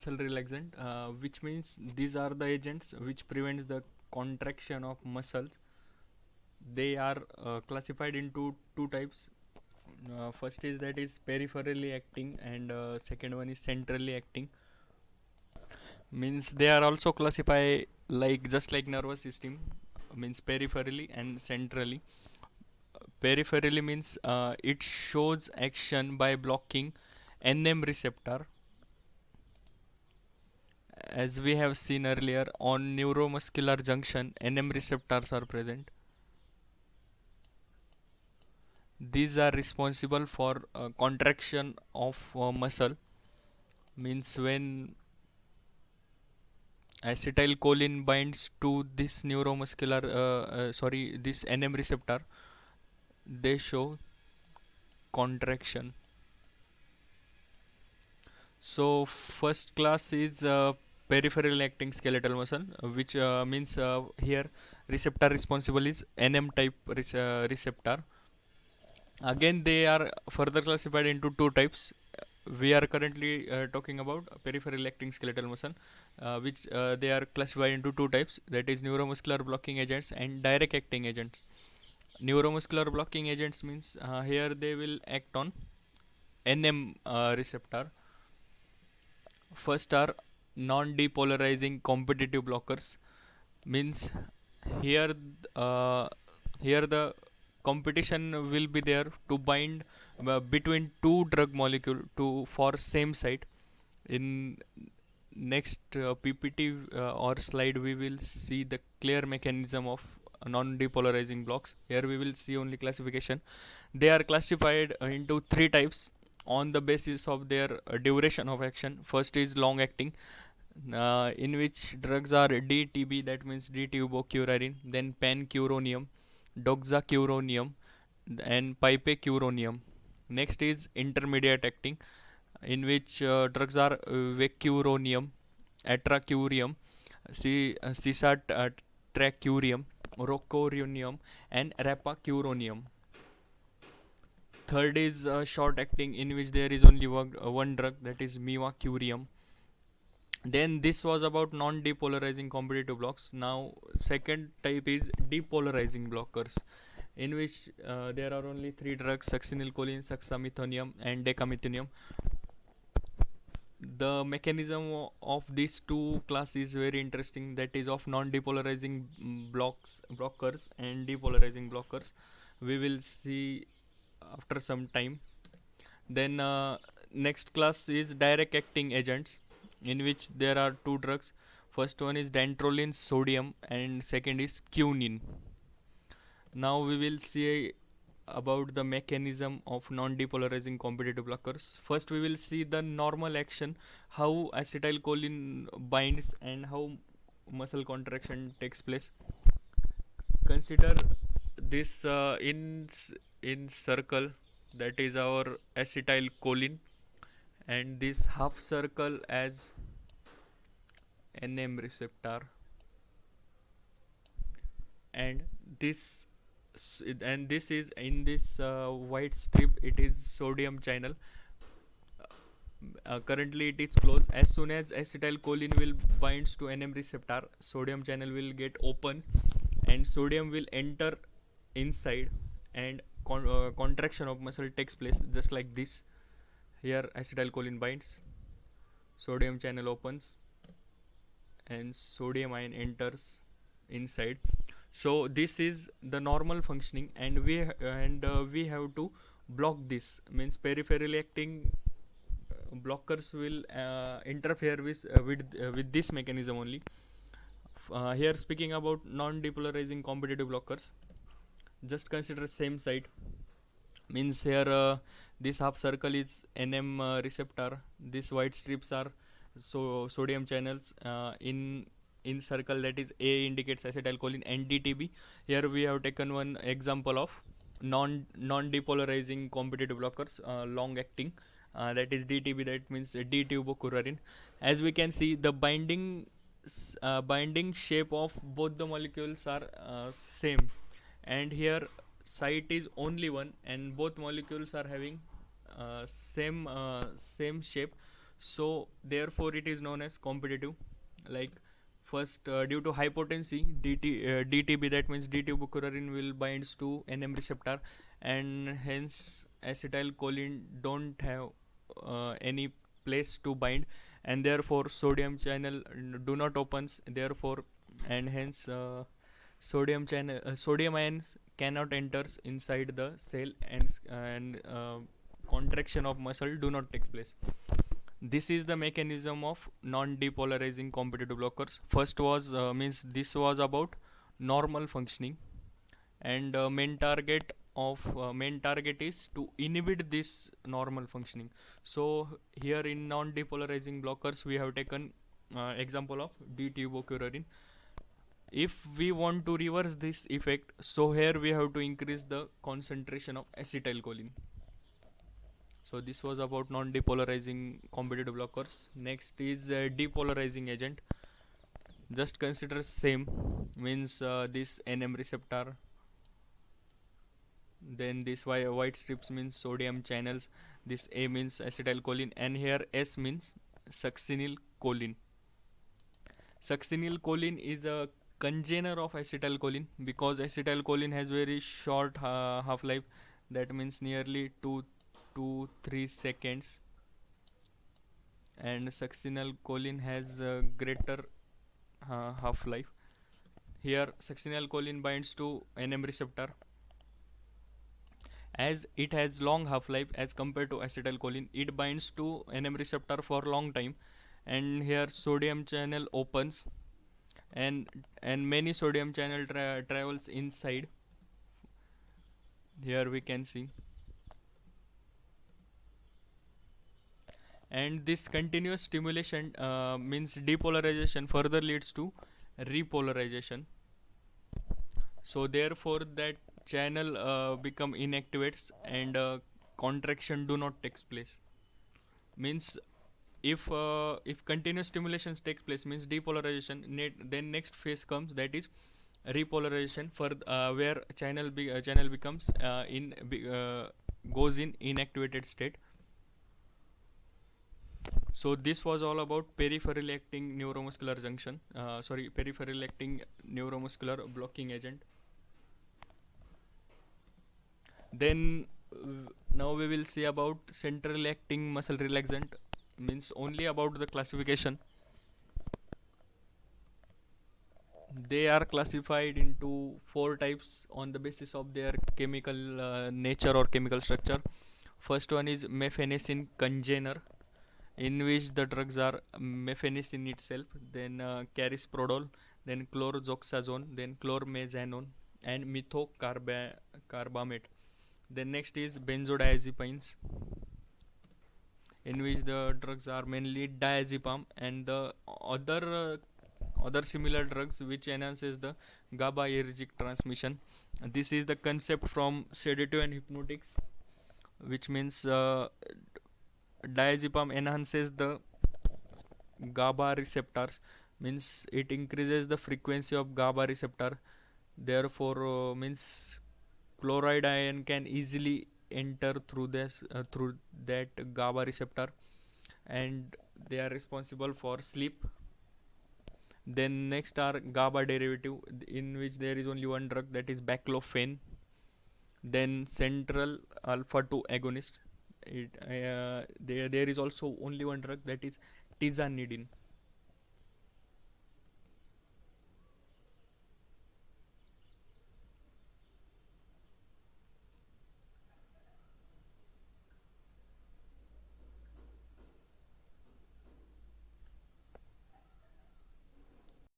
muscle relaxant, which means these are the agents which prevents the contraction of muscles. They are classified into two types. First is that is peripherally acting, and second one is centrally acting. Means they are also classified like just like nervous system, means peripherally and centrally. Peripherally means it shows action by blocking NM receptor, as we have seen earlier on neuromuscular junction. NM receptors are present. These are responsible for contraction of muscle. Means when acetylcholine binds to this neuromuscular sorry, this NM receptor, they show contraction. So first class is peripheral acting skeletal muscle, which means here receptor responsible is NM type receptor. Again, they are further classified into two types. We are currently talking about peripheral acting skeletal muscle, which they are classified into two types, that is neuromuscular blocking agents and direct acting agents. Neuromuscular blocking agents means here they will act on NM receptor. First are non-depolarizing competitive blockers, means here uh, here the competition will be there to bind between two drug molecule to for same site. In next PPT or slide we will see the clear mechanism of non-depolarizing blocks. Here we will see only classification. They are classified into three types on the basis of their duration of action. First is long acting, in which drugs are DTB, that means D-tubocurarine, then pancuronium, doxacuronium, and pipecuronium. Next is intermediate acting, in which drugs are vecuronium, atracurium, cisatracurium, rocuronium, and rapacuronium. Third is short acting, in which there is only one drug, that is mivacurium. Then this was about non-depolarizing competitive blocks. Now second type is depolarizing blockers, in which there are only three drugs: succinylcholine, suxamethonium, and decamethonium. The mechanism of these two classes is very interesting, that is of non-depolarizing blockers and depolarizing blockers. We will see after some time. Then next class is direct acting agents, in which there are two drugs. First one is dantrolene sodium and second is quinine. Now we will see about the mechanism of non-depolarizing competitive blockers. First we will see the normal action, how acetylcholine binds and how muscle contraction takes place. Consider this in circle, that is our acetylcholine, and this half circle as NM receptor, and this and this is in this white strip, it is sodium channel. Currently it is closed. As soon as acetylcholine will binds to NM receptor, sodium channel will get open and sodium will enter inside, and contraction of muscle takes place just like this. Here acetylcholine binds, sodium channel opens, and sodium ion enters inside. So this is the normal functioning, and we have to block this. Means peripherally acting blockers will interfere with this mechanism only. Here speaking about non-depolarizing competitive blockers, just consider same site. Means here this half circle is NM receptor, these white strips are sodium channels. In circle, that is A indicates acetylcholine and DTB. Here we have taken one example of non-depolarizing competitive blockers, long acting, that is DTB, that means D-tubocurarine. As we can see, the binding shape of both the molecules are same, and here site is only one, and both molecules are having same shape. So therefore it is known as competitive. Like first, due to high potency DTB, that means D-tubocurarine will binds to NM receptor, and hence acetylcholine don't have any place to bind, and therefore sodium channel do not opens, therefore, and hence sodium ions cannot enters inside the cell, and contraction of muscle do not take place. This is the mechanism of non-depolarizing competitive blockers. First was means this was about normal functioning, and main target is to inhibit this normal functioning. So here in non-depolarizing blockers we have taken example of D-tubocurarine. If we want to reverse this effect, so here we have to increase the concentration of acetylcholine. So this was about non-depolarizing competitive blockers. Next is depolarizing agent. Just consider same, means this NM receptor, then this white strips means sodium channels, this A means acetylcholine, and here S means succinylcholine. Succinylcholine is a congener of acetylcholine, because acetylcholine has very short half life, that means nearly 2 to 3 seconds, and succinylcholine has a greater half life. Here succinylcholine binds to NM receptor, as it has long half life as compared to acetylcholine, it binds to NM receptor for long time, and here sodium channel opens, and many sodium channel travels inside. Here we can see, and this continuous stimulation means depolarization further leads to repolarization. So therefore that channel become inactivates, and contraction do not takes place. Means if continuous stimulations takes place, means depolarization, then next phase comes, that is repolarization, for where channel becomes goes in inactivated state. So this was all about peripheral acting neuromuscular junction, peripheral acting neuromuscular blocking agent. Then now we will see about central acting muscle relaxant, means only about the classification. They are classified into four types on the basis of their chemical nature or chemical structure. First one is mefenecin congener, in which the drugs are mefenecin itself, then carisoprodol, then chlorzoxazone, then chlormazanone, and methocarbamate. Then next is benzodiazepines, in which the drugs are mainly diazepam, and the other similar drugs which enhances the GABAergic transmission. This is the concept from sedative and hypnotics, which means diazepam enhances the GABA receptors, means it increases the frequency of GABA receptor. Therefore, means chloride ion can easily enter through that GABA receptor, and they are responsible for sleep. Then next are GABA derivative, in which there is only one drug, that is baclofen. Then central alpha 2 agonist. There is also only one drug, that is tizanidine.